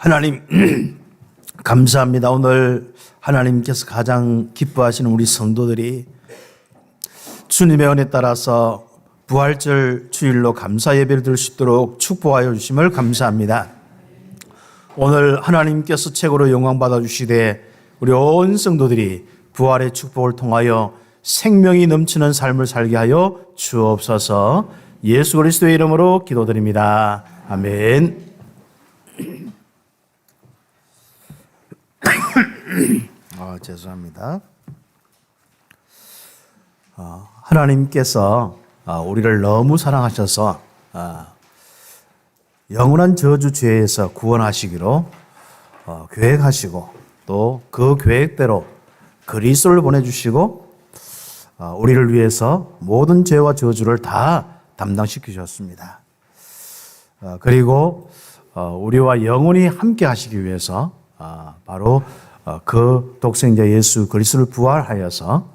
하나님 감사합니다. 오늘 하나님께서 가장 기뻐하시는 우리 성도들이 주님의 은혜 따라서 부활절 주일로 감사 예배를 드릴 수 있도록 축복하여 주심을 감사합니다. 오늘 하나님께서 최고로 영광 받아 주시되 우리 온 성도들이 부활의 축복을 통하여 생명이 넘치는 삶을 살게 하여 주옵소서. 예수 그리스도의 이름으로 기도드립니다. 아멘. 죄송합니다. 하나님께서 우리를 너무 사랑하셔서 영원한 저주 죄에서 구원하시기로 계획하시고 또 그 계획대로 그리스도를 보내주시고 우리를 위해서 모든 죄와 저주를 다 담당시키셨습니다. 그리고 우리와 영원히 함께 하시기 위해서 바로 그 독생자 예수 그리스도를 부활하여서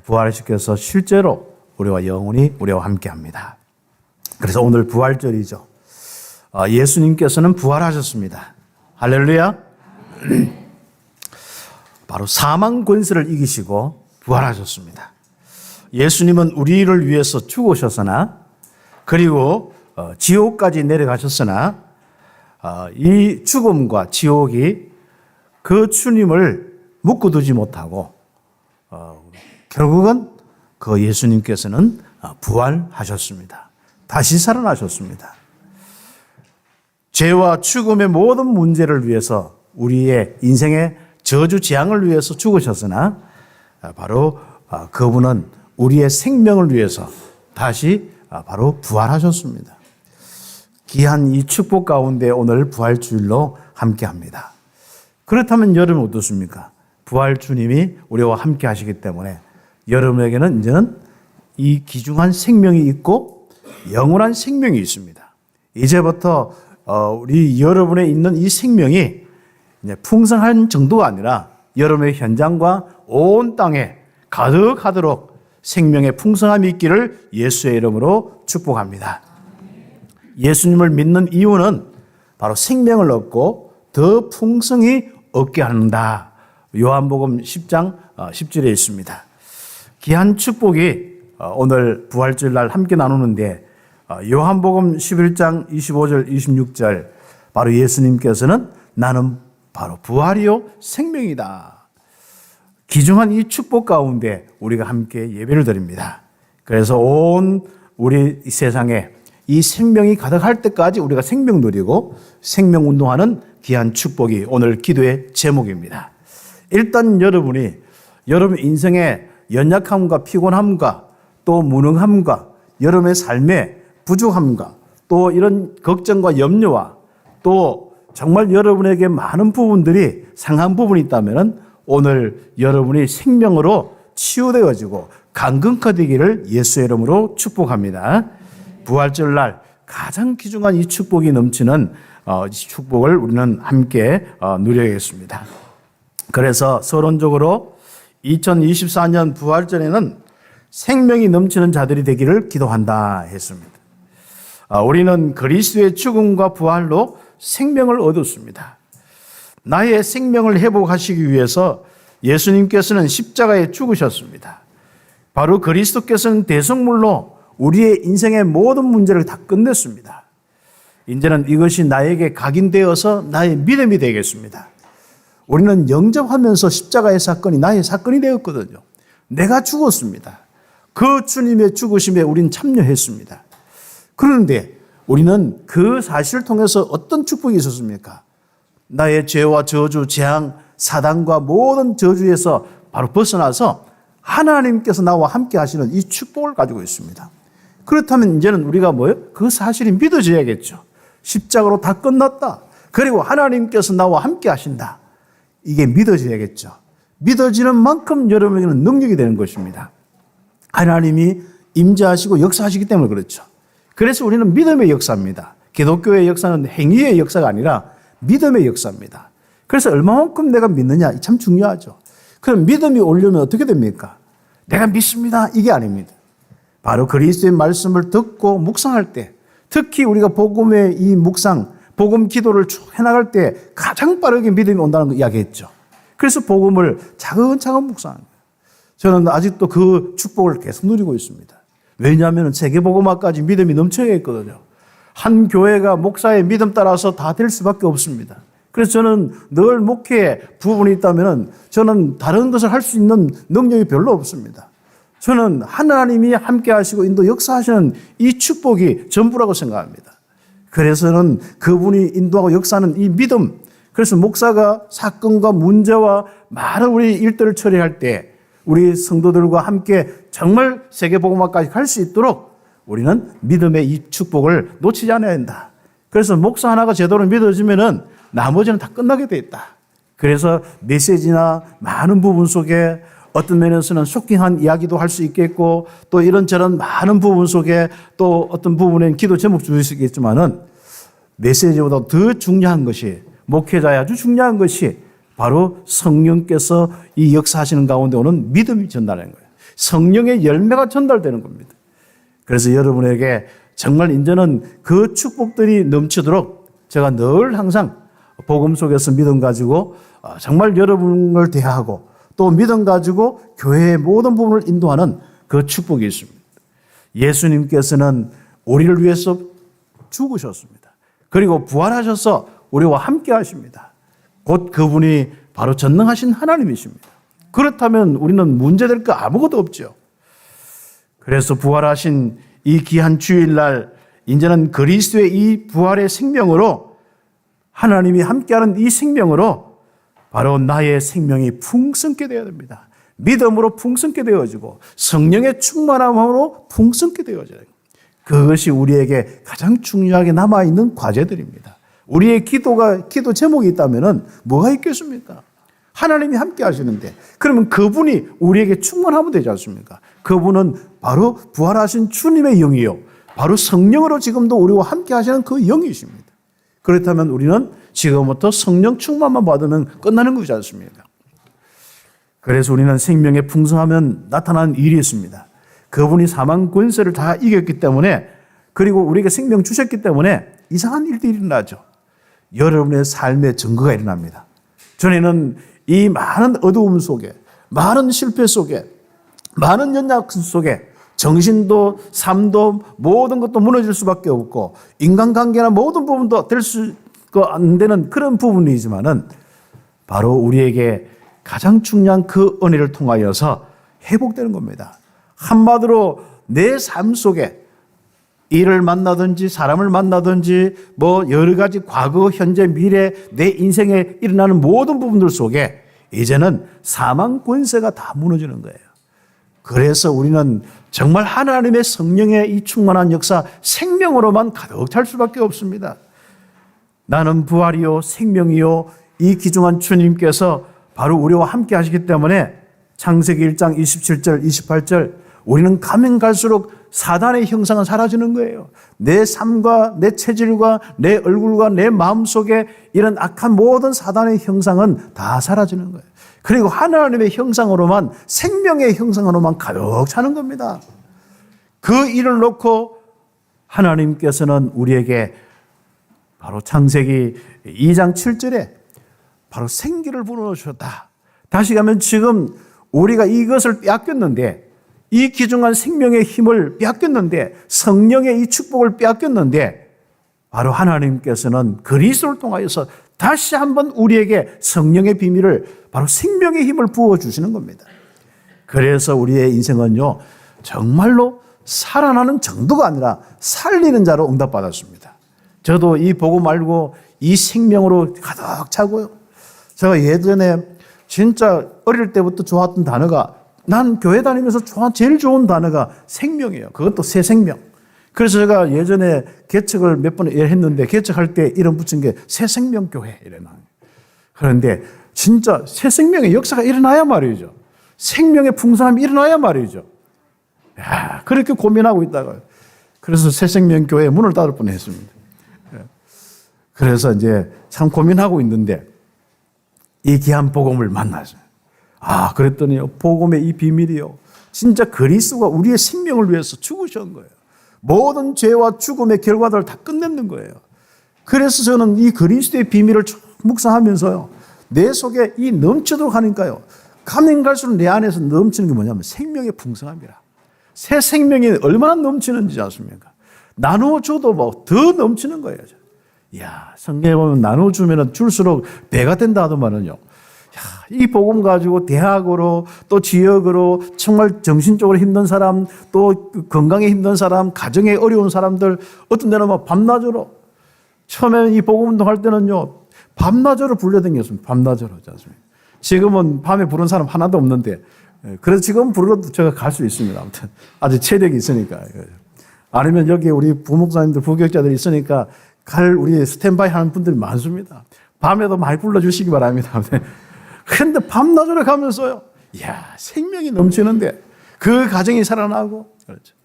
부활시켜서 실제로 우리와 영원히 우리와 함께 합니다. 그래서 오늘 부활절이죠. 예수님께서는 부활하셨습니다. 할렐루야. 바로 사망 권세를 이기시고 부활하셨습니다. 예수님은 우리를 위해서 죽으셨으나 그리고 지옥까지 내려가셨으나 이 죽음과 지옥이 그 주님을 묶어두지 못하고 결국은 그 예수님께서는 부활하셨습니다. 다시 살아나셨습니다. 죄와 죽음의 모든 문제를 위해서 우리의 인생의 저주 재앙을 위해서 죽으셨으나 바로 그분은 우리의 생명을 위해서 다시 바로 부활하셨습니다. 귀한 이 축복 가운데 오늘 부활주일로 함께합니다. 그렇다면 여러분 어떻습니까? 부활 주님이 우리와 함께 하시기 때문에 여러분에게는 이제는 이 귀중한 생명이 있고 영원한 생명이 있습니다. 이제부터 우리 여러분에 있는 이 생명이 이제 풍성한 정도가 아니라 여러분의 현장과 온 땅에 가득하도록 생명의 풍성함이 있기를 예수의 이름으로 축복합니다. 예수님을 믿는 이유는 바로 생명을 얻고 더 풍성히 얻게 한다. 요한복음 10장 10절에 있습니다. 귀한 축복이 오늘 부활절 날 함께 나누는데 요한복음 11장 25절 26절 바로 예수님께서는 나는 바로 부활이요 생명이다. 귀중한 이 축복 가운데 우리가 함께 예배를 드립니다. 그래서 온 우리 세상에 이 생명이 가득할 때까지 우리가 생명 누리고 생명 운동하는 귀한 축복이 오늘 기도의 제목입니다. 일단 여러분이 여러분 인생의 연약함과 피곤함과 또 무능함과 여러분의 삶의 부족함과 또 이런 걱정과 염려와 또 정말 여러분에게 많은 부분들이 상한 부분이 있다면 오늘 여러분이 생명으로 치유되어지고 강건하되기를 예수의 이름으로 축복합니다. 부활절 날 가장 귀중한 이 축복이 넘치는 축복을 우리는 함께 누려야겠습니다. 그래서 서론적으로 2024년 부활절에는 생명이 넘치는 자들이 되기를 기도한다 했습니다. 우리는 그리스도의 죽음과 부활로 생명을 얻었습니다. 나의 생명을 회복하시기 위해서 예수님께서는 십자가에 죽으셨습니다. 바로 그리스도께서는 대성물로 우리의 인생의 모든 문제를 다 끝냈습니다. 이제는 이것이 나에게 각인되어서 나의 믿음이 되겠습니다. 우리는 영접하면서 십자가의 사건이 나의 사건이 되었거든요. 내가 죽었습니다. 그 주님의 죽으심에 우린 참여했습니다. 그런데 우리는 그 사실을 통해서 어떤 축복이 있었습니까? 나의 죄와 저주, 재앙, 사단과 모든 저주에서 바로 벗어나서 하나님께서 나와 함께 하시는 이 축복을 가지고 있습니다. 그렇다면 이제는 우리가 뭐예요? 그 사실이 믿어져야겠죠. 십자가로 다 끝났다. 그리고 하나님께서 나와 함께 하신다. 이게 믿어져야겠죠. 믿어지는 만큼 여러분에게는 능력이 되는 것입니다. 하나님이 임재하시고 역사하시기 때문에 그렇죠. 그래서 우리는 믿음의 역사입니다. 기독교의 역사는 행위의 역사가 아니라 믿음의 역사입니다. 그래서 얼마만큼 내가 믿느냐 참 중요하죠. 그럼 믿음이 오려면 어떻게 됩니까? 내가 믿습니다. 이게 아닙니다. 바로 그리스도의 말씀을 듣고 묵상할 때 특히 우리가 복음의 이 묵상 복음 기도를 쭉 해나갈 때 가장 빠르게 믿음이 온다는 거 이야기했죠. 그래서 복음을 차근차근 묵상하는 거예요. 저는 아직도 그 축복을 계속 누리고 있습니다. 왜냐하면 세계복음화까지 믿음이 넘쳐야 있거든요. 한 교회가 목사의 믿음 따라서 다 될 수밖에 없습니다. 그래서 저는 늘 목회에 부분이 있다면 저는 다른 것을 할 수 있는 능력이 별로 없습니다. 저는 하나님이 함께 하시고 인도 역사하시는 이 축복이 전부라고 생각합니다. 그래서는 그분이 인도하고 역사하는 이 믿음, 그래서 목사가 사건과 문제와 많은 우리 일들을 처리할 때 우리 성도들과 함께 정말 세계복음화까지 갈 수 있도록 우리는 믿음의 이 축복을 놓치지 않아야 한다. 그래서 목사 하나가 제대로 믿어지면은 나머지는 다 끝나게 돼 있다. 그래서 메시지나 많은 부분 속에 어떤 면에서는 쇼킹한 이야기도 할 수 있겠고 또 이런저런 많은 부분 속에 또 어떤 부분엔 기도 제목 주실 수 있겠지만은 메시지보다 더 중요한 것이 목회자의 아주 중요한 것이 바로 성령께서 이 역사하시는 가운데 오는 믿음이 전달하는 거예요. 성령의 열매가 전달되는 겁니다. 그래서 여러분에게 정말 이제는 그 축복들이 넘치도록 제가 늘 항상 복음 속에서 믿음 가지고 정말 여러분을 대하고 또 믿음 가지고 교회의 모든 부분을 인도하는 그 축복이 있습니다. 예수님께서는 우리를 위해서 죽으셨습니다. 그리고 부활하셔서 우리와 함께 하십니다. 곧 그분이 바로 전능하신 하나님이십니다. 그렇다면 우리는 문제될 거 아무것도 없죠. 그래서 부활하신 이 귀한 주일날 이제는 그리스도의 이 부활의 생명으로 하나님이 함께하는 이 생명으로 바로 나의 생명이 풍성케 되어야 됩니다. 믿음으로 풍성케 되어지고 성령의 충만함으로 풍성케 되어져야 됩니다. 그것이 우리에게 가장 중요하게 남아있는 과제들입니다. 우리의 기도 제목이 있다면 뭐가 있겠습니까? 하나님이 함께 하시는데 그러면 그분이 우리에게 충만하면 되지 않습니까? 그분은 바로 부활하신 주님의 영이요. 바로 성령으로 지금도 우리와 함께 하시는 그 영이십니다. 그렇다면 우리는 지금부터 성령 충만만 받으면 끝나는 것이지 않습니까? 그래서 우리는 생명의 풍성하면 나타나는 일이 있습니다. 그분이 사망 권세를 다 이겼기 때문에 그리고 우리에게 생명 주셨기 때문에 이상한 일들이 일어나죠. 여러분의 삶의 증거가 일어납니다. 전에는 이 많은 어두움 속에 많은 실패 속에 많은 연약 속에 정신도 삶도 모든 것도 무너질 수밖에 없고 인간관계나 모든 부분도 될 수 안 되는 그런 부분이지만은 바로 우리에게 가장 중요한 그 은혜를 통하여서 회복되는 겁니다. 한마디로 내 삶 속에 일을 만나든지 사람을 만나든지 뭐 여러 가지 과거, 현재, 미래 내 인생에 일어나는 모든 부분들 속에 이제는 사망 권세가 다 무너지는 거예요. 그래서 우리는 정말 하나님의 성령의 이 충만한 역사 생명으로만 가득 찰 수밖에 없습니다. 나는 부활이요 생명이요 이 귀중한 주님께서 바로 우리와 함께 하시기 때문에 창세기 1장 27절 28절 우리는 가면 갈수록 사단의 형상은 사라지는 거예요. 내 삶과 내 체질과 내 얼굴과 내 마음속에 이런 악한 모든 사단의 형상은 다 사라지는 거예요. 그리고 하나님의 형상으로만 생명의 형상으로만 가득 차는 겁니다. 그 일을 놓고 하나님께서는 우리에게 바로 창세기 2장 7절에 바로 생기를 불어넣으셨다. 다시 가면 지금 우리가 이것을 빼앗겼는데 이 귀중한 생명의 힘을 빼앗겼는데 성령의 이 축복을 빼앗겼는데 바로 하나님께서는 그리스도를 통하여서 다시 한번 우리에게 성령의 비밀을 바로 생명의 힘을 부어주시는 겁니다. 그래서 우리의 인생은요 정말로 살아나는 정도가 아니라 살리는 자로 응답받았습니다. 저도 이 복음 알고 이 생명으로 가득 차고요. 제가 예전에 진짜 어릴 때부터 좋았던 단어가 난 교회 다니면서 제일 좋은 단어가 생명이에요. 그것도 새 생명. 그래서 제가 예전에 개척을 몇 번 했는데 개척할 때 이름 붙인 게 새생명교회 이래나. 그런데 진짜 새 생명의 역사가 일어나야 말이죠. 생명의 풍성함이 일어나야 말이죠. 야, 그렇게 고민하고 있다가 그래서 새생명교회 문을 닫을 뻔했습니다. 그래서 이제 참 고민하고 있는데 이 귀한 복음을 만났어요. 아, 그랬더니 복음의 이 비밀이요. 진짜 그리스도가 우리의 생명을 위해서 죽으신 거예요. 모든 죄와 죽음의 결과들을 다 끝내는 거예요. 그래서 저는 이 그리스도의 비밀을 쭉 묵상하면서요, 내 속에 이 넘치도록 하니까요, 가면 갈수록 내 안에서 넘치는 게 뭐냐면 생명의 풍성함이라. 새 생명이 얼마나 넘치는지 아십니까? 나누어줘도 뭐 더 넘치는 거예요. 이야, 성경에 보면 나누어주면 줄수록 배가 된다 하더만은요. 이 복음 가지고 대학으로 또 지역으로 정말 정신적으로 힘든 사람, 또 건강에 힘든 사람, 가정에 어려운 사람들, 어떤 데는 막 밤낮으로, 처음에 이 복음 운동할 때는요, 밤낮으로 불려다녔습니다. 밤낮으로. 지금은 밤에 부른 사람 하나도 없는데, 그래서 지금 부르러도 제가 갈 수 있습니다. 아무튼 아주 체력이 있으니까. 아니면 여기 우리 부목사님들, 부교육자들이 있으니까 갈 우리 스탠바이 하는 분들이 많습니다. 밤에도 많이 불러주시기 바랍니다. 그런데 밤낮으로 가면서요, 이야, 생명이 넘치는데 그 가정이 살아나고, 그렇죠.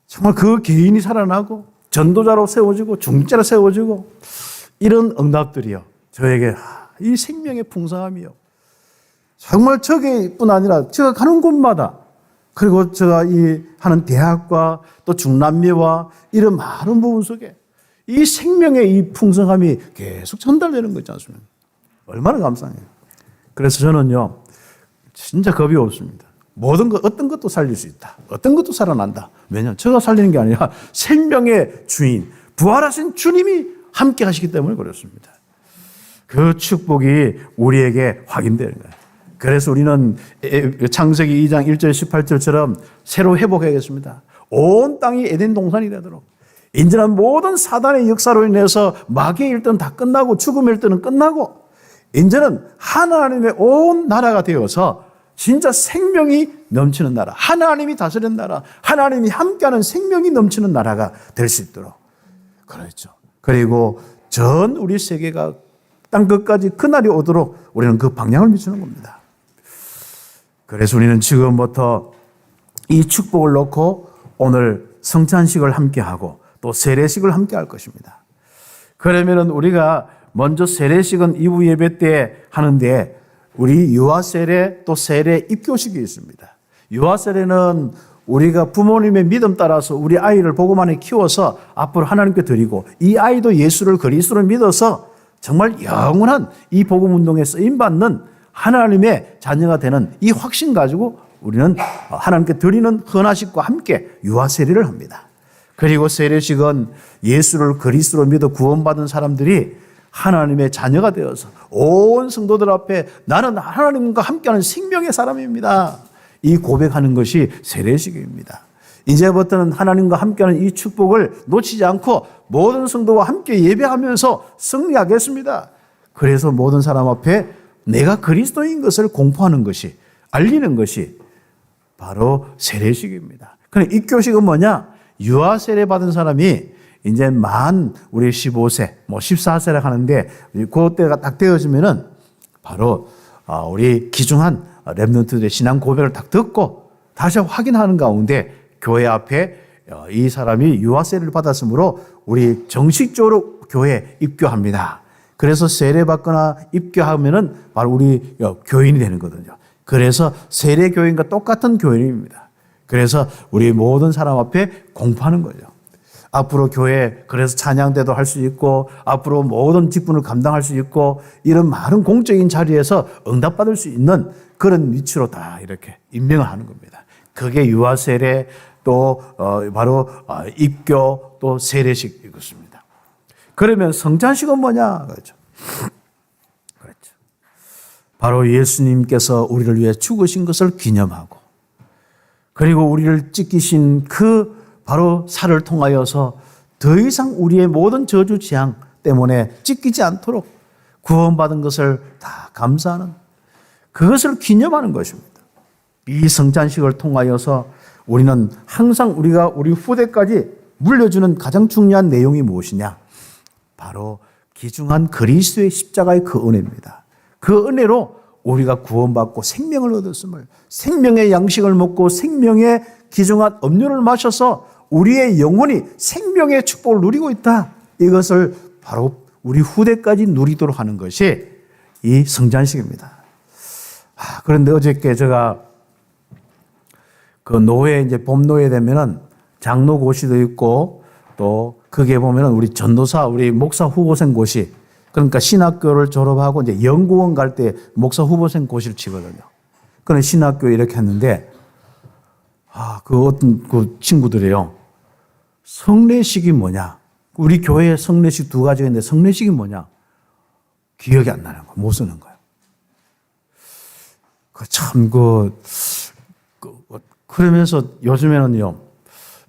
정말 그 개인이 살아나고, 전도자로 세워지고, 중직자로 세워지고, 이런 응답들이요, 저에게 이 생명의 풍성함이요, 정말 저게뿐 아니라 제가 가는 곳마다, 그리고 제가 이 하는 대학과 또 중남미와 이런 많은 부분 속에 이 생명의 이 풍성함이 계속 전달되는 거 있지 않습니까? 얼마나 감사해요. 그래서 저는요, 진짜 겁이 없습니다. 모든 것, 어떤 것도 살릴 수 있다. 어떤 것도 살아난다. 왜냐하면 제가 살리는 게 아니라 생명의 주인, 부활하신 주님이 함께 하시기 때문에 그렇습니다. 그 축복이 우리에게 확인되는 거예요. 그래서 우리는 창세기 2장 1절 18절처럼 새로 회복해야겠습니다. 온 땅이 에덴 동산이 되도록. 이제는 모든 사단의 역사로 인해서 마귀의 일들은 다 끝나고 죽음의 일들은 끝나고, 이제는 하나님의 온 나라가 되어서 진짜 생명이 넘치는 나라, 하나님이 다스리는 나라, 하나님이 함께하는 생명이 넘치는 나라가 될 수 있도록. 그렇죠. 그리고 전 우리 세계가 땅 끝까지 그날이 오도록 우리는 그 방향을 미치는 겁니다. 그래서 우리는 지금부터 이 축복을 놓고 오늘 성찬식을 함께하고 또 세례식을 함께할 것입니다. 그러면은 우리가 먼저 세례식은 이후 예배 때 하는데, 우리 유아세례 또 세례 입교식이 있습니다. 유아세례는 우리가 부모님의 믿음 따라서 우리 아이를 복음 안에 키워서 앞으로 하나님께 드리고, 이 아이도 예수를 그리스도를 믿어서 정말 영원한 이 복음 운동에 쓰임받는 하나님의 자녀가 되는 이 확신 가지고 우리는 하나님께 드리는 헌화식과 함께 유아세례를 합니다. 그리고 세례식은 예수를 그리스도로 믿어 구원받은 사람들이 하나님의 자녀가 되어서 온 성도들 앞에 나는 하나님과 함께하는 생명의 사람입니다, 이 고백하는 것이 세례식입니다. 이제부터는 하나님과 함께하는 이 축복을 놓치지 않고 모든 성도와 함께 예배하면서 승리하겠습니다. 그래서 모든 사람 앞에 내가 그리스도인 것을 공포하는 것이, 알리는 것이 바로 세례식입니다. 그럼 입교식은 뭐냐? 유아 세례 받은 사람이 이제 우리 15세, 14세라 하는데, 그때가 딱 되어지면은 바로 우리 귀중한 렘넌트들의 신앙 고백을 딱 듣고 다시 확인하는 가운데 교회 앞에 이 사람이 유아 세례를 받았으므로 우리 정식적으로 교회에 입교합니다. 그래서 세례 받거나 입교하면은 바로 우리 교인이 되는 거거든요. 그래서 세례 교인과 똑같은 교인입니다. 그래서 우리 모든 사람 앞에 공포하는 거죠. 앞으로 교회, 그래서 찬양대도 할 수 있고, 앞으로 모든 직분을 감당할 수 있고, 이런 많은 공적인 자리에서 응답받을 수 있는 그런 위치로 다 이렇게 임명을 하는 겁니다. 그게 유아 세례, 또 바로 입교, 또 세례식 이것입니다. 그러면 성찬식은 뭐냐? 그렇죠. 그렇죠. 바로 예수님께서 우리를 위해 죽으신 것을 기념하고, 그리고 우리를 찢기신 그 바로 살을 통하여서 더 이상 우리의 모든 저주 재앙 때문에 찢기지 않도록 구원받은 것을 다 감사하는, 그것을 기념하는 것입니다. 이 성찬식을 통하여서 우리는 항상 우리가 우리 후대까지 물려주는 가장 중요한 내용이 무엇이냐? 바로 귀중한 그리스도의 십자가의 그 은혜입니다. 그 은혜로 우리가 구원받고 생명을 얻었음을, 생명의 양식을 먹고 생명의 귀중한 음료를 마셔서 우리의 영혼이 생명의 축복을 누리고 있다. 이것을 바로 우리 후대까지 누리도록 하는 것이 이 성찬식입니다. 그런데 어저께 제가 그 노회, 이제 봄노회 되면은 장로 고시도 있고 또 거기에 보면은 우리 전도사, 우리 목사 후보생 고시, 그러니까 신학교를 졸업하고 이제 연구원 갈 때 목사 후보생 고시를 치거든요. 그런 신학교에 이렇게 했는데, 그 어떤 그 친구들이요. 성례식이 뭐냐? 우리 교회에 성례식 두 가지가 있는데 성례식이 뭐냐? 기억이 안 나는 거야. 못 쓰는 거야. 그러면서 요즘에는요,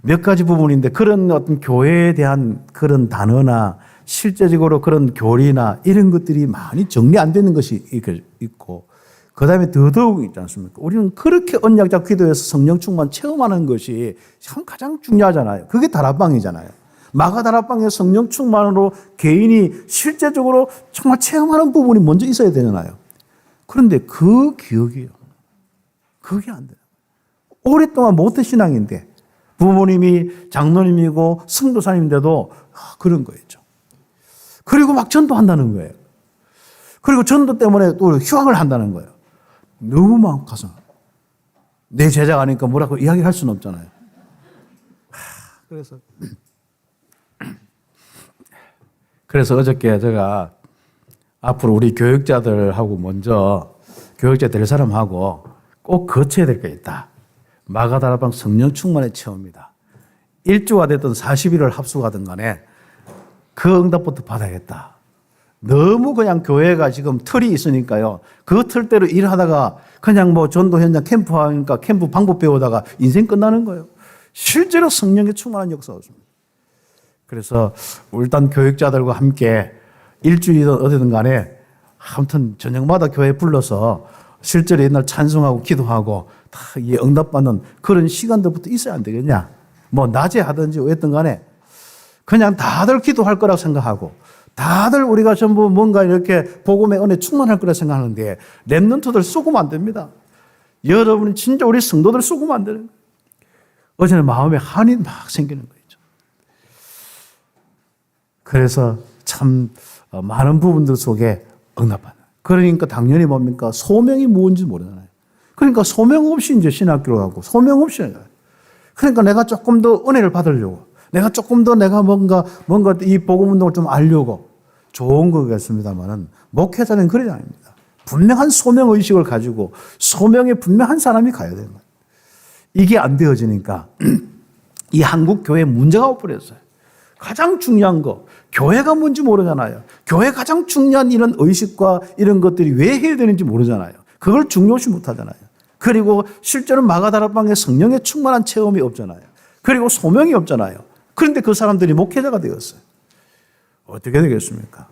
몇 가지 부분인데 그런 어떤 교회에 대한 그런 단어나 실제적으로 그런 교리나 이런 것들이 많이 정리 안 되는 것이 있고, 그 다음에 더더욱 있지 않습니까? 우리는 그렇게 언약자 기도에서 성령 충만 체험하는 것이 참 가장 중요하잖아요. 그게 다락방이잖아요. 마가 다락방의 성령 충만으로 개인이 실제적으로 정말 체험하는 부분이 먼저 있어야 되잖아요. 그런데 그 기억이요. 그게 안 돼요. 오랫동안 모태 신앙인데 부모님이 장로님이고 성도사님인데도 그런 거였죠. 그리고 막 전도한다는 거예요. 그리고 전도 때문에 또 휴학을 한다는 거예요. 너무 마음 가서 내 제자가 아니까 뭐라고 이야기할 수는 없잖아요. 그래서 어저께 제가 앞으로 우리 교육자들하고 먼저 교육자 될 사람하고 꼭 거쳐야 될 게 있다. 마가다락방 성령 충만의 체험이다. 1주가 됐든 40일을 합숙하든 간에 그 응답부터 받아야겠다. 너무 그냥 교회가 지금 틀이 있으니까요. 그 틀대로 일하다가 그냥 뭐 전도 현장 캠프 하니까 캠프 방법 배우다가 인생 끝나는 거예요. 실제로 성령의 충만한 역사가 없습니다. 그래서 일단 교육자들과 함께 일주일이든 어디든 간에 아무튼 저녁마다 교회에 불러서 실제로 옛날 찬송하고 기도하고 다 이 응답받는 그런 시간들부터 있어야 안 되겠냐. 뭐 낮에 하든지 어쨌든 간에 그냥 다들 기도할 거라고 생각하고 다들 우리가 전부 뭔가 이렇게 복음의 은혜 충만할 거라 생각하는데 렘넌트들 쏘고면 안 됩니다. 여러분이 진짜 우리 성도들 쏘고면 안 되는 거예요. 어제는 마음에 한이 막 생기는 거죠. 그래서 참 많은 부분들 속에 응답하는. 그러니까 당연히 뭡니까? 소명이 뭔지 모르잖아요. 그러니까 소명 없이 이제 신학교로 가고 소명 없이. 그러니까 내가 조금 더 은혜를 받으려고. 내가 조금 더 내가 뭔가 이 복음 운동을 좀 알려고. 좋은 거겠습니다만은 목회자는 그런 게 아닙니다. 분명한 소명 의식을 가지고 소명에 분명한 사람이 가야 되는 거예요. 이게 안 되어지니까 이 한국 교회에 문제가 와버렸어요. 가장 중요한 거, 교회가 뭔지 모르잖아요. 교회 가장 중요한 이런 의식과 이런 것들이 왜 해야 되는지 모르잖아요. 그걸 중요시 못하잖아요. 그리고 실제로 마가다락방에 성령의 충만한 체험이 없잖아요. 그리고 소명이 없잖아요. 그런데 그 사람들이 목회자가 되었어요. 어떻게 되겠습니까?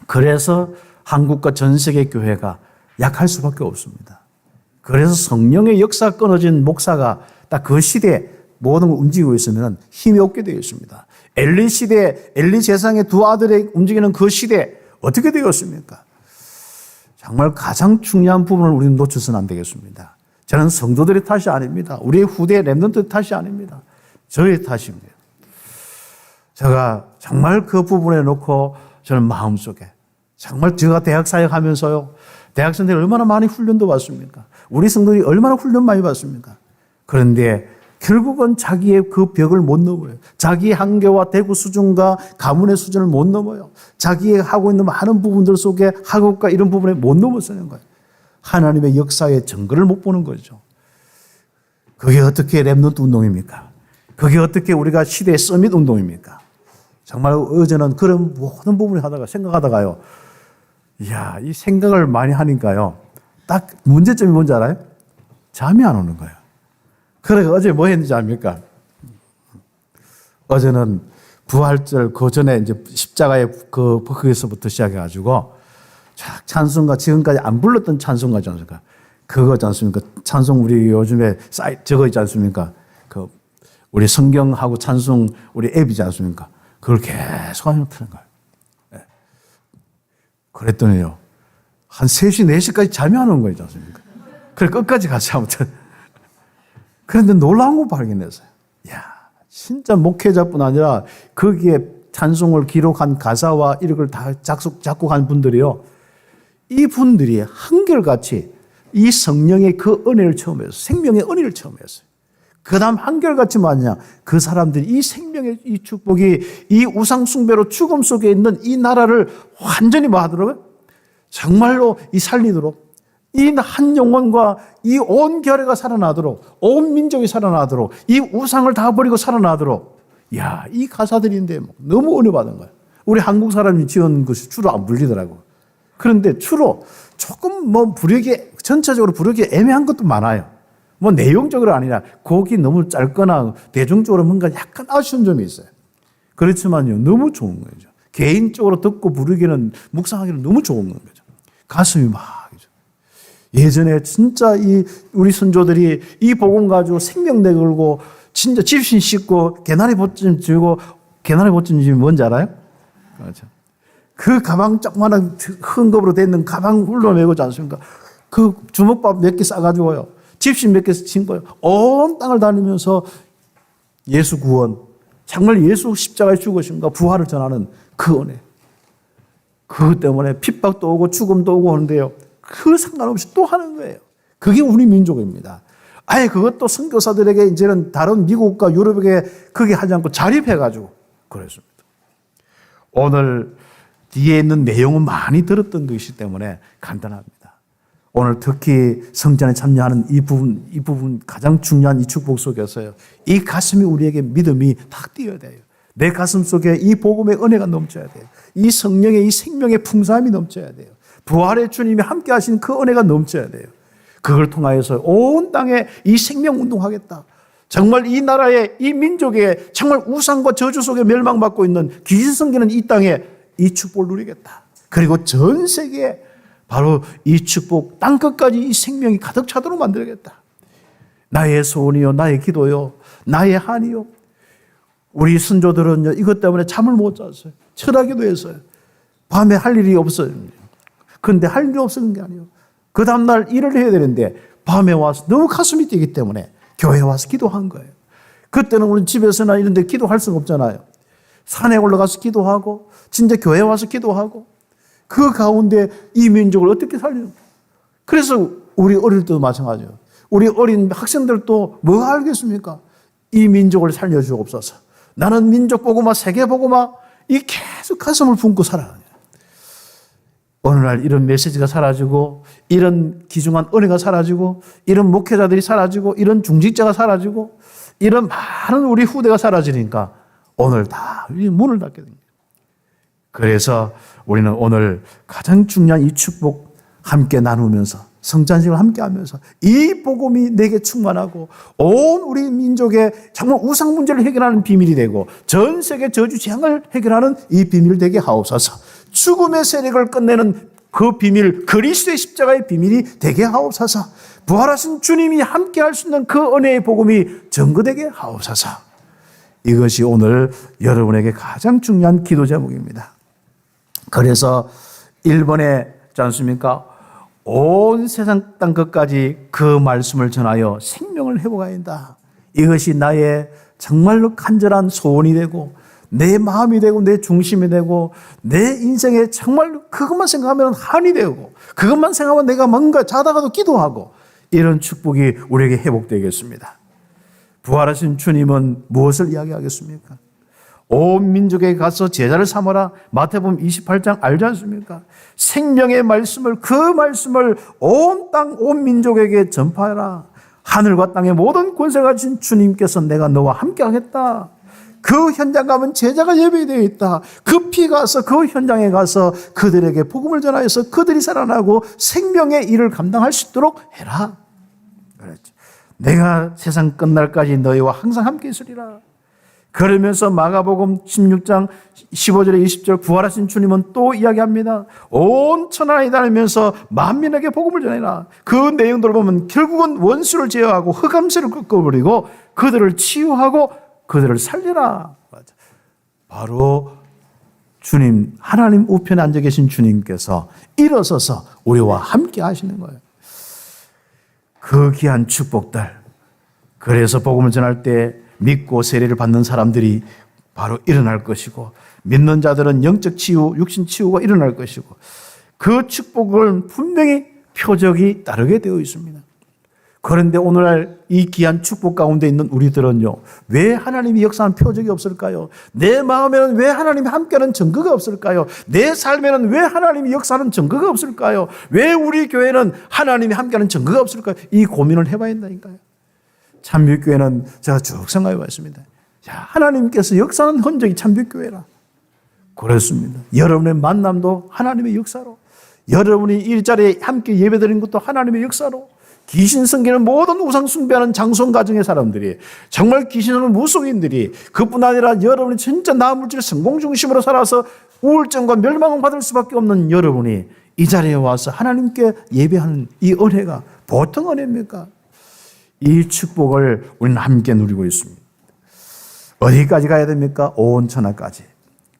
그래서 한국과 전 세계 교회가 약할 수밖에 없습니다. 그래서 성령의 역사가 끊어진 목사가 딱 그 시대에 모든 걸 움직이고 있으면 힘이 없게 되어 있습니다. 엘리 시대, 엘리 세상의 두 아들이 움직이는 그 시대 어떻게 되었습니까? 정말 가장 중요한 부분을 우리는 놓쳐서는 안 되겠습니다. 저는 성도들의 탓이 아닙니다. 우리의 후대 렘넌트의 탓이 아닙니다. 저의 탓입니다. 제가 정말 그 부분에 놓고 저는 마음속에 정말 제가 대학 사역하면서요. 대학생들이 얼마나 많이 훈련도 받습니까? 우리 성도들이 얼마나 훈련 많이 받습니까? 그런데 결국은 자기의 그 벽을 못 넘어요. 자기의 한계와 대구 수준과 가문의 수준을 못 넘어요. 자기의 하고 있는 많은 부분들 속에 학업과 이런 부분에 못 넘어서는 거예요. 하나님의 역사의 증거를 못 보는 거죠. 그게 어떻게 렘넌트 운동입니까? 그게 어떻게 우리가 시대의 서밋 운동입니까? 정말 어제는 그런 모든 부분을 생각하다가요. 이야, 이 생각을 많이 하니까요. 딱 문제점이 뭔지 알아요? 잠이 안 오는 거예요. 그래서 어제 뭐 했는지 압니까? 어제는 부활절 그 전에 이제 십자가의 거기서부터 시작해가지고 찬송가 지금까지 안 불렀던 찬송가 있지 않습니까? 그거 있지 않습니까? 찬송 우리 요즘에 저거 있지 않습니까? 그 우리 성경하고 찬송 우리 앱이지 않습니까? 그걸 계속 하면 트는 거예요. 네. 그랬더니요. 한 3시, 4시까지 잠이 안 오는 거 있지 않습니까? 그래 끝까지 같이 아무튼. 그런데 놀라운 거 발견했어요. 야, 진짜 목회자뿐 아니라 거기에 찬송을 기록한 가사와 이런 걸 다 작곡한 분들이요. 이 분들이 한결같이 이 성령의 그 은혜를 체험했어요. 생명의 은혜를 체험했어요. 그 다음 한결같이 뭐냐? 그 사람들이 이 생명의 이 축복이 이 우상숭배로 죽음 속에 있는 이 나라를 완전히 뭐 하더라고요? 정말로 이 살리도록 이 한 영혼과 이 온 결의가 살아나도록 온 민족이 살아나도록 이 우상을 다 버리고 살아나도록 야, 이 가사들인데 너무 은혜 받은 거예요. 우리 한국 사람이 지은 것이 주로 안 불리더라고. 그런데 주로 조금 뭐 부르기 전체적으로 부르기 애매한 것도 많아요. 뭐 내용적으로 아니라 곡이 너무 짧거나 대중적으로 뭔가 약간 아쉬운 점이 있어요. 그렇지만요, 너무 좋은 거죠. 개인적으로 듣고 부르기는 묵상하기는 너무 좋은 거죠. 가슴이 막 예전에 진짜 우리 선조들이 이 복음 가지고 생명 내걸고 진짜 집신 싣고 개나리 보찜 들고 개나리 보찜이 뭔지 알아요? 그렇죠. 그 가방 조그마한 헝겊으로 돼 있는 가방 훌러 메고지 않습니까? 그 주먹밥 몇 개 싸가지고요. 집신 몇 개 신고요. 온 땅을 다니면서 예수 구원, 정말 예수 십자가에 죽으심과 부활을 전하는 그 은혜. 그것 때문에 핍박도 오고 죽음도 오고 하는데요. 그 상관없이 또 하는 거예요. 그게 우리 민족입니다. 아예 그것도 선교사들에게 이제는 다른 미국과 유럽에게 그게 하지 않고 자립해가지고 그랬습니다. 오늘 뒤에 있는 내용은 많이 들었던 것이기 때문에 간단합니다. 오늘 특히 성전에 참여하는 이 부분 가장 중요한 이 축복 속에서요. 이 가슴이 우리에게 믿음이 탁 뛰어야 돼요. 내 가슴 속에 이 복음의 은혜가 넘쳐야 돼요. 이 성령의 이 생명의 풍성함이 넘쳐야 돼요. 부활의 주님이 함께 하신 그 은혜가 넘쳐야 돼요. 그걸 통하여서 온 땅에 이 생명 운동하겠다. 정말 이 나라에 이 민족에 정말 우상과 저주 속에 멸망받고 있는 귀신 섬기는 이 땅에 이 축복을 누리겠다. 그리고 전 세계에 바로 이 축복 땅끝까지 이 생명이 가득 차도록 만들겠다. 나의 소원이요, 나의 기도요, 나의 한이요. 우리 선조들은요 이것 때문에 잠을 못 잤어요. 철학기도 했어요. 밤에 할 일이 없어요. 그런데 할 일이 없었던 게 아니에요. 그 다음날 일을 해야 되는데 밤에 와서 너무 가슴이 뛰기 때문에 교회에 와서 기도한 거예요. 그때는 우리 집에서나 이런 데 기도할 수가 없잖아요. 산에 올라가서 기도하고 진짜 교회에 와서 기도하고 그 가운데 이 민족을 어떻게 살리는 거예요. 그래서 우리 어릴 때도 마찬가지예요. 우리 어린 학생들도 뭐 알겠습니까? 이 민족을 살려주옵소서. 나는 민족 보고마 세계 보고마 이 계속 가슴을 품고 살아가요. 어느 날 이런 메시지가 사라지고 이런 귀중한 은혜가 사라지고 이런 목회자들이 사라지고 이런 중직자가 사라지고 이런 많은 우리 후대가 사라지니까 오늘 다 문을 닫게 됩니다. 그래서 우리는 오늘 가장 중요한 이 축복 함께 나누면서 성찬식을 함께 하면서 이 복음이 내게 충만하고 온 우리 민족의 정말 우상 문제를 해결하는 비밀이 되고 전 세계 저주 재앙을 해결하는 이 비밀 되게 하옵소서. 죽음의 세력을 끝내는 그 비밀, 그리스도의 십자가의 비밀이 되게 하옵소서. 부활하신 주님이 함께 할 수 있는 그 은혜의 복음이 전거되게 하옵소서. 이것이 오늘 여러분에게 가장 중요한 기도 제목입니다. 그래서 일본에 있지 않습니까? 온 세상 땅끝까지 그 말씀을 전하여 생명을 회복해야 한다. 이것이 나의 정말로 간절한 소원이 되고 내 마음이 되고 내 중심이 되고 내 인생에 정말 그것만 생각하면 한이 되고 그것만 생각하면 내가 뭔가 자다가도 기도하고 이런 축복이 우리에게 회복되겠습니다. 부활하신 주님은 무엇을 이야기하겠습니까? 온 민족에 가서 제자를 삼아라. 마태복음 28장 알지 않습니까? 생명의 말씀을 그 말씀을 온 땅 온 민족에게 전파해라. 하늘과 땅의 모든 권세를 가진 주님께서 내가 너와 함께 하겠다. 그 현장 가면 제자가 예배되어 있다. 급히 가서 그 현장에 가서 그들에게 복음을 전하여서 그들이 살아나고 생명의 일을 감당할 수 있도록 해라. 그렇죠. 내가 세상 끝날까지 너희와 항상 함께 있으리라. 그러면서 마가복음 16장 15절에 20절 부활하신 주님은 또 이야기합니다. 온 천하에 다니면서 만민에게 복음을 전해라. 그 내용들을 보면 결국은 원수를 제어하고 흑암세를 꺾어버리고 그들을 치유하고 그들을 살리라. 바로 주님, 하나님 우편에 앉아 계신 주님께서 일어서서 우리와 함께 하시는 거예요. 그 귀한 축복들. 그래서 복음을 전할 때 믿고 세례를 받는 사람들이 바로 일어날 것이고 믿는 자들은 영적 치유, 육신 치유가 일어날 것이고 그 축복은 분명히 표적이 따르게 되어 있습니다. 그런데 오늘날 이 귀한 축복 가운데 있는 우리들은요, 왜 하나님이 역사하는 표적이 없을까요? 내 마음에는 왜 하나님이 함께하는 증거가 없을까요? 내 삶에는 왜 하나님이 역사하는 증거가 없을까요? 왜 우리 교회는 하나님이 함께하는 증거가 없을까요? 이 고민을 해봐야 한다니까요. 참빛교회는 제가 쭉 생각해 봤습니다. 하나님께서 역사하는 흔적이 참빛교회라. 그렇습니다. 여러분의 만남도 하나님의 역사로, 여러분이 일자리에 함께 예배드리는 것도 하나님의 역사로, 귀신 섬기는 모든 우상 숭배하는 장손 가정의 사람들이, 정말 귀신을 무속인들이, 그뿐 아니라 여러분이 진짜 나물질 성공 중심으로 살아서 우울증과 멸망을 받을 수밖에 없는 여러분이 이 자리에 와서 하나님께 예배하는 이 은혜가 보통 은혜입니까? 이 축복을 우리는 함께 누리고 있습니다. 어디까지 가야 됩니까? 온 천하까지.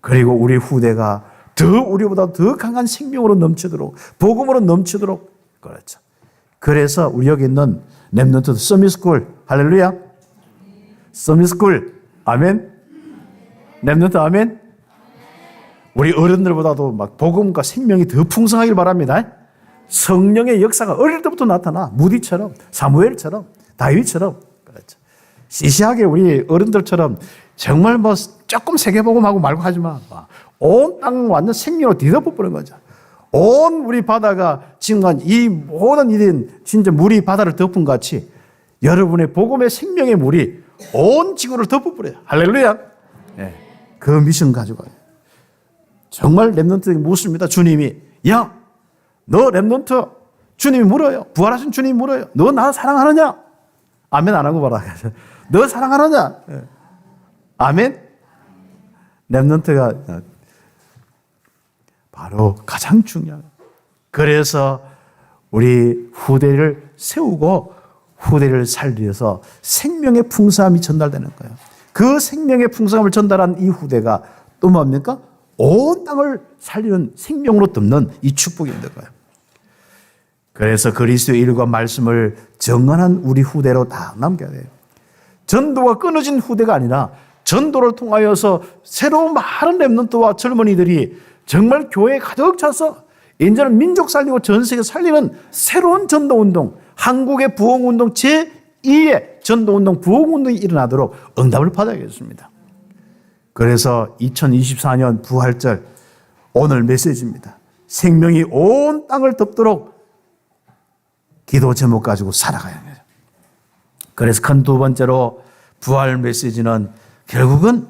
그리고 우리 후대가 더 우리보다 더 강한 생명으로 넘치도록, 복음으로 넘치도록. 그렇죠. 그래서 우리 여기 있는 렘넌트 서밋스쿨, 할렐루야. 서밋스쿨, 아멘. 렘넌트 아멘. 우리 어른들보다도 막 복음과 생명이 더 풍성하길 바랍니다. 성령의 역사가 어릴 때부터 나타나. 무디처럼, 사무엘처럼, 다윗처럼. 그렇죠. 시시하게 우리 어른들처럼 정말 뭐 조금 세계복음하고 말고 하지 마. 온 땅 완전 생명으로 뒤덮어버린 거죠. 온 우리 바다가 지금 이 모든 일인 진짜 물이 바다를 덮은 같이 여러분의 복음의 생명의 물이 온 지구를 덮어버려요. 할렐루야. 네. 그 미션 가지고 가요. 정말 렘넌트에게 묻습니다. 주님이, 야, 너 렘넌트, 주님이 물어요. 부활하신 주님이 물어요. 너 나 사랑하느냐? 아멘 안 하고 봐라. 너 사랑하느냐? 네. 아멘. 렘넌트가 바로 가장 중요해요. 그래서 우리 후대를 세우고 후대를 살리려서 생명의 풍성함이 전달되는 거예요. 그 생명의 풍성함을 전달한 이 후대가 또 뭡니까? 온 땅을 살리는 생명으로 덮는 이 축복이 있는 거예요. 그래서 그리스도의 일과 말씀을 정언한 우리 후대로 다 남겨야 돼요. 전도가 끊어진 후대가 아니라 전도를 통하여서 새로운 많은 렘넌트와 젊은이들이 정말 교회에 가득 차서 이제는 민족 살리고 전 세계 살리는 새로운 전도운동, 한국의 부흥운동 제2의 전도운동, 부흥운동이 일어나도록 응답을 받아야겠습니다. 그래서 2024년 부활절 오늘 메시지입니다. 생명이 온 땅을 덮도록 기도 제목 가지고 살아가야 해요. 그래서 큰 두 번째로 부활 메시지는 결국은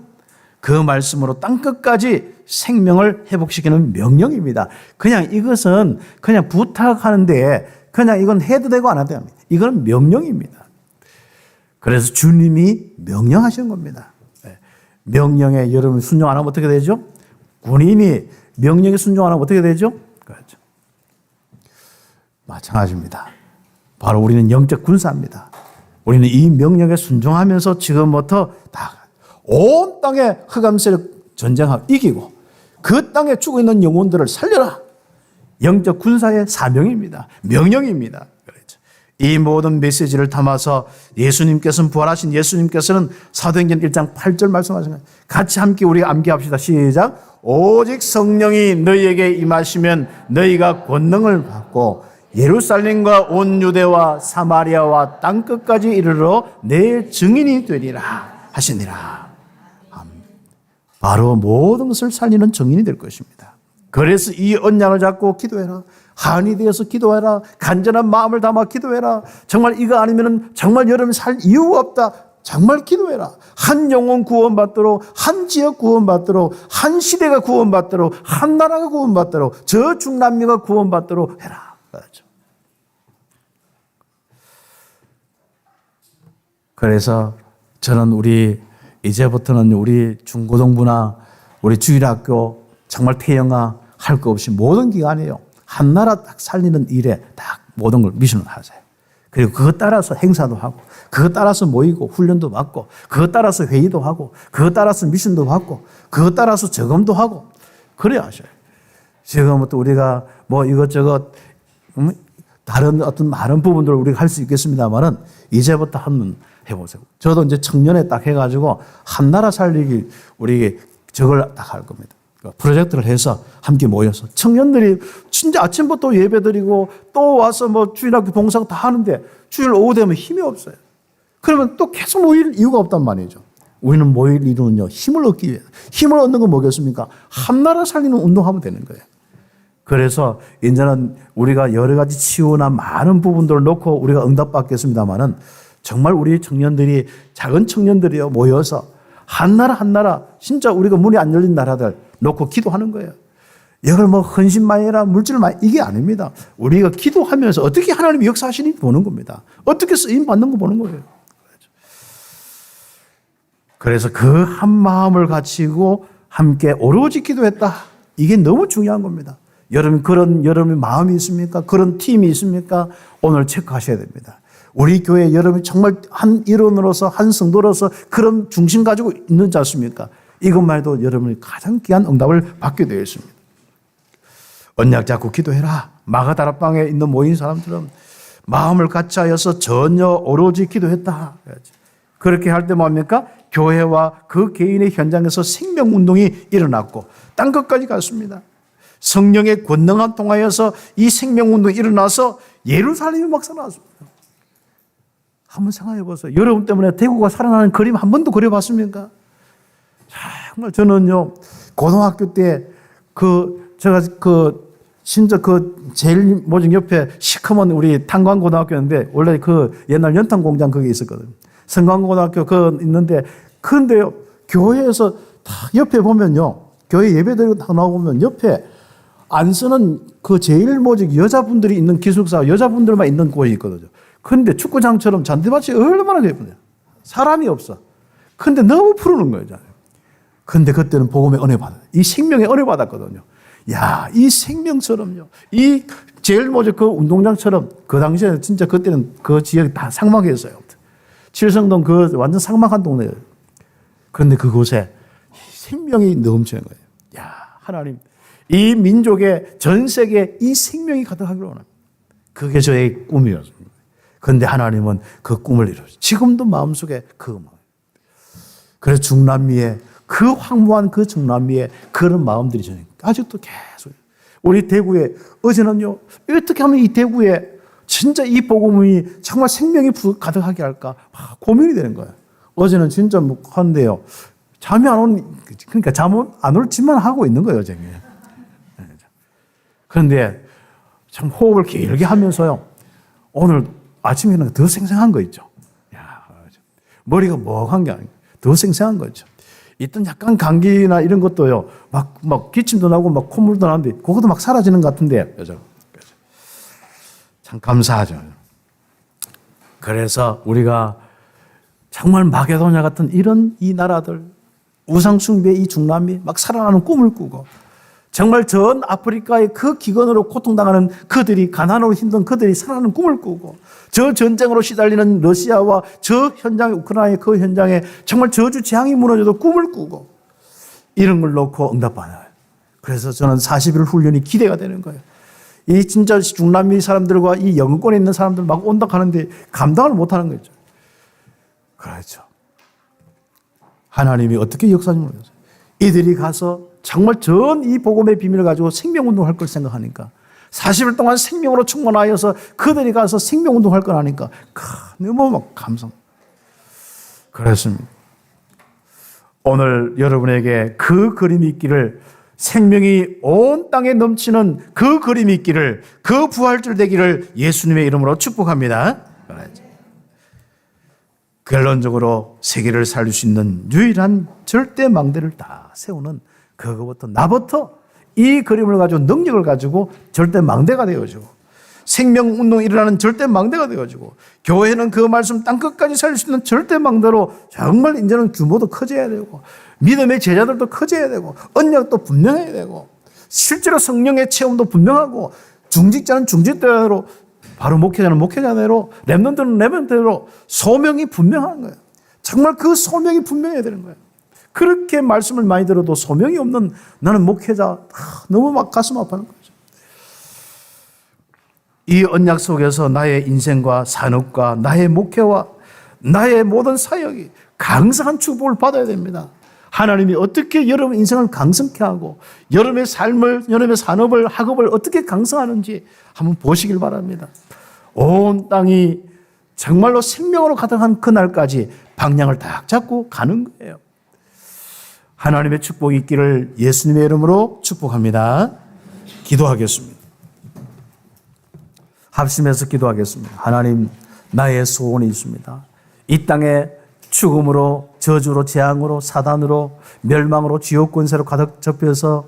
그 말씀으로 땅끝까지 생명을 회복시키는 명령입니다. 그냥 이것은 그냥 부탁하는데 그냥 이건 해도 되고 안 해도 됩니다. 이건 명령입니다. 그래서 주님이 명령하신 겁니다. 명령에 여러분 순종 안 하면 어떻게 되죠? 군인이 명령에 순종 안 하면 어떻게 되죠? 그렇죠. 마찬가지입니다. 바로 우리는 영적 군사입니다. 우리는 이 명령에 순종하면서 지금부터 다 온 땅에 흑암 세력 전쟁하고 이기고 그 땅에 죽어 있는 영혼들을 살려라. 영적 군사의 사명입니다. 명령입니다. 그렇죠. 이 모든 메시지를 담아서 예수님께서는 부활하신 예수님께서는 사도행전 1장 8절 말씀하신 거예요. 같이 함께 우리가 암기합시다. 시작. 오직 성령이 너희에게 임하시면 너희가 권능을 받고 예루살렘과 온 유대와 사마리아와 땅끝까지 이르러 내 증인이 되리라 하시니라. 바로 모든 것을 살리는 증인이 될 것입니다. 그래서 이 언약을 잡고 기도해라. 한이 되어서 기도해라. 간절한 마음을 담아 기도해라. 정말 이거 아니면 정말 여러분이 살 이유가 없다. 정말 기도해라. 한 영혼 구원받도록, 한 지역 구원받도록, 한 시대가 구원받도록, 한 나라가 구원받도록, 저 중남미가 구원받도록 해라. 그렇죠. 그래서 저는 이제부터는 우리 중고등부나 우리 주일학교 정말 태영아 할 거 없이 모든 기관이에요. 한 나라 딱 살리는 일에 딱 모든 걸 미션을 하세요. 그리고 그것 따라서 행사도 하고, 그것 따라서 모이고 훈련도 받고, 그것 따라서 회의도 하고, 그것 따라서 미션도 받고, 그것 따라서 점검도 하고, 그래야 하셔요. 지금부터 우리가 뭐 이것저것 다른 어떤 많은 부분들을 우리가 할 수 있겠습니다만은 이제부터 한번 해보세요. 저도 이제 청년에 딱 해가지고 한 나라 살리기 우리 저걸 딱 할 겁니다. 프로젝트를 해서 함께 모여서 청년들이 진짜 아침부터 예배드리고 또 와서 뭐 주일학교 봉사도 다 하는데 주일 오후 되면 힘이 없어요. 그러면 또 계속 모일 이유가 없단 말이죠. 우리는 모일 이유는요, 힘을 얻기 위해. 힘을 얻는 건 뭐겠습니까? 한나라 살리는 운동하면 되는 거예요. 그래서 이제는 우리가 여러 가지 치유나 많은 부분들을 놓고 우리가 응답받겠습니다만은 정말 우리 청년들이, 작은 청년들이요, 모여서 한나라 진짜 우리가 문이 안 열린 나라들 놓고 기도하는 거예요. 이걸 뭐 헌신만이라 물질만 이게 아닙니다. 우리가 기도하면서 어떻게 하나님이 역사하시는지 보는 겁니다. 어떻게 쓰임 받는 거 보는 거예요. 그래서 그 한 마음을 가지고 함께 오로지 기도했다. 이게 너무 중요한 겁니다. 여러분 그런 여러분의 마음이 있습니까? 그런 팀이 있습니까? 오늘 체크하셔야 됩니다. 우리 교회 여러분이 정말 한 일원으로서 한 성도로서 그런 중심 가지고 있는지 않습니까? 이것만 해도 여러분이 가장 귀한 응답을 받게 되어 있습니다. 언약 잡고 기도해라. 마가다락방에 있는 모인 사람들은 마음을 같이 하여서 전혀 오로지 기도했다. 그렇게 할 때 뭡니까? 교회와 그 개인의 현장에서 생명운동이 일어났고 땅끝까지 갔습니다. 성령의 권능을 통하여서 이 생명운동이 일어나서 예루살렘이 막 살아났습니다. 한번 생각해 보세요. 여러분 때문에 대구가 살아나는 그림 한 번도 그려봤습니까? 정말 저는요, 고등학교 때 제가 진짜 제일 모직 옆에 시커먼 우리 탄광고등학교였는데 원래 옛날 연탄공장 거기 있었거든요. 성광고등학교 있는데 그런데요, 교회에서 다 옆에 보면요, 교회 예배드리고 다 나오면 옆에 안 쓰는 제일 모직 여자분들이 있는 기숙사, 여자분들만 있는 곳이 있거든요. 그런데 축구장처럼 잔디밭이 얼마나 예쁘냐. 사람이 없어. 그런데 너무 푸르는 거예요. 그런데 그때는 복음의 은혜 받아요. 이 생명의 은혜 받았거든요. 야, 이 생명처럼요. 이 제일 모직 운동장처럼 그 당시에 진짜 그때는 그 지역이 다 삭막이었어요. 칠성동 완전 삭막한 동네예요. 그런데 그곳에 생명이 넘치는 거예요. 야, 하나님. 이 민족의 전 세계에 이 생명이 가득하기를 원합니다. 그게 저의 꿈이었습니다. 그런데 하나님은 그 꿈을 이루셨어요. 지금도 마음속에 그 마음. 그래서 중남미에 황무한 중남미에 그런 마음들이 저는 아직도 계속. 우리 대구에 어제는요, 어떻게 하면 이 대구에 진짜 이 복음이 정말 생명이 가득하게 할까 고민이 되는 거예요. 어제는 진짜 하는데요, 잠이 안 오는, 그러니까 잠 안 올 짓만 하고 있는 거예요, 어제. 그런데 참 호흡을 길게 하면서요, 오늘 아침에 더 생생한 거 있죠. 야, 머리가 멍한 게 아니고 더 생생한 거 있죠. 있던 약간 감기나 이런 것도요, 막 기침도 나고 막 콧물도 나는데 그것도 막 사라지는 것 같은데, 참 감사하죠. 그래서 우리가 정말 마게도냐 같은 이 나라들, 우상숭배의 이 중남미 막 살아나는 꿈을 꾸고, 정말 전 아프리카의 그 기근으로 고통당하는 그들이, 가난으로 힘든 그들이 살아나는 꿈을 꾸고, 저 전쟁으로 시달리는 러시아와 저 현장에, 우크라이나의 그 현장에 정말 저주 재앙이 무너져도 꿈을 꾸고, 이런 걸 놓고 응답받아요. 그래서 저는 40일 훈련이 기대가 되는 거예요. 이 진짜 중남미 사람들과 이 영권에 있는 사람들 막 온다 하는데 감당을 못 하는 거죠. 그렇죠. 하나님이 어떻게 역사하는지 모르겠어요. 이들이 가서 정말 전 이 복음의 비밀을 가지고 생명운동을 할 걸 생각하니까, 40일 동안 생명으로 충만하여서 그들이 가서 생명운동을 할 걸 하니까 너무 막 감성. 그렇습니다. 오늘 여러분에게 그 그림이 있기를, 생명이 온 땅에 넘치는 그 그림이 있기를, 그 부활절 되기를 예수님의 이름으로 축복합니다. 결론적으로 세계를 살릴 수 있는 유일한 절대 망대를 다 세우는, 그거부터 나부터 이 그림을 가지고 능력을 가지고 절대 망대가 되어지고, 생명운동이 일어나는 절대 망대가 되어지고, 교회는 그 말씀 땅끝까지 살릴 수 있는 절대 망대로 정말 이제는 규모도 커져야 되고, 믿음의 제자들도 커져야 되고, 언약도 분명해야 되고, 실제로 성령의 체험도 분명하고, 중직자는 중직대로, 바로 목회자는 목회자대로, 렘넌트는 렘넌트대로 소명이 분명한 거예요. 정말 그 소명이 분명해야 되는 거예요. 그렇게 말씀을 많이 들어도 소명이 없는 나는 목회자, 너무 막 가슴 아파하는 거죠. 이 언약 속에서 나의 인생과 산업과 나의 목회와 나의 모든 사역이 강성한 축복을 받아야 됩니다. 하나님이 어떻게 여러분 인생을 강성케 하고 여러분의 삶을, 여러분의 산업을, 학업을 어떻게 강성하는지 한번 보시길 바랍니다. 온 땅이 정말로 생명으로 가득한 그날까지 방향을 딱 잡고 가는 거예요. 하나님의 축복이 있기를 예수님의 이름으로 축복합니다. 기도하겠습니다. 합심해서 기도하겠습니다. 하나님, 나의 소원이 있습니다. 이 땅에 죽음으로, 저주로, 재앙으로, 사단으로, 멸망으로, 지옥 권세로 가득 접혀서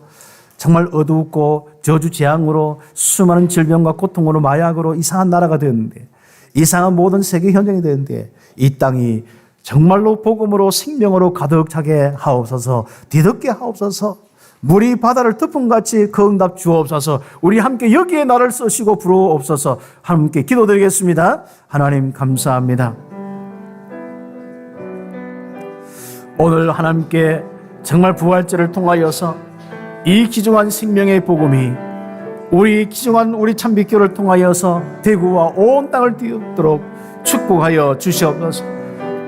정말 어두웠고 저주 재앙으로 수많은 질병과 고통으로 마약으로 이상한 나라가 되었는데, 이상한 모든 세계 현장이 되는데, 이 땅이 정말로 복음으로 생명으로 가득 차게 하옵소서. 뒤덮게 하옵소서. 물이 바다를 덮음같이 그 응답 주옵소서. 우리 함께 여기에 나를 쓰시고 부르옵소서. 함께 기도드리겠습니다. 하나님 감사합니다. 오늘 하나님께 정말 부활절을 통하여서 이 귀중한 생명의 복음이 우리 귀중한 우리 참빛교를 통하여서 대구와 온 땅을 뒤덮도록 축복하여 주시옵소서.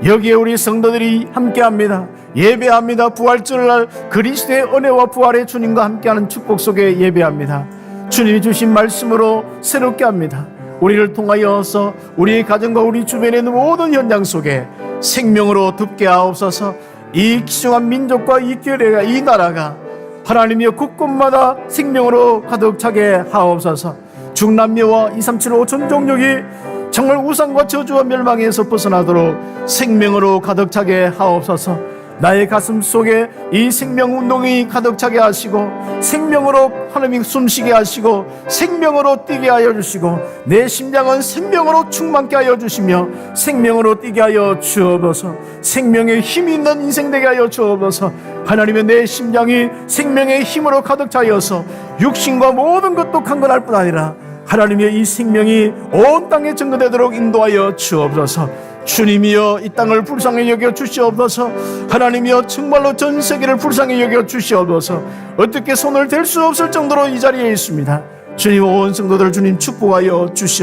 여기에 우리 성도들이 함께합니다. 예배합니다. 부활절날 그리스도의 은혜와 부활의 주님과 함께하는 축복 속에 예배합니다. 주님이 주신 말씀으로 새롭게 합니다. 우리를 통하여서 우리 가정과 우리 주변에 있는 모든 현장 속에 생명으로 덮게 하옵소서. 이 귀중한 민족과 이 교회가, 이 나라가 하나님이여 곳곳마다 생명으로 가득 차게 하옵소서. 중남미와 237 5천 종족이 정말 우상과 저주와 멸망에서 벗어나도록 생명으로 가득 차게 하옵소서. 나의 가슴 속에 이 생명 운동이 가득 차게 하시고 생명으로 하나님 숨쉬게 하시고 생명으로 뛰게 하여 주시고 내 심장은 생명으로 충만케 하여 주시며 생명으로 뛰게 하여 주옵소서. 생명의 힘이 있는 인생 되게 하여 주옵소서. 하나님의 내 심장이 생명의 힘으로 가득 차여서 육신과 모든 것도 강건할 뿐 아니라 하나님의 이 생명이 온 땅에 증거되도록 인도하여 주옵소서. 주님이여 이 땅을 불쌍히 여겨 주시옵소서. 하나님이여 정말로 전 세계를 불쌍히 여겨 주시옵소서. 어떻게 손을 댈 수 없을 정도로 이 자리에 있습니다. 주님 온 성도들 주님 축복하여 주시옵소서.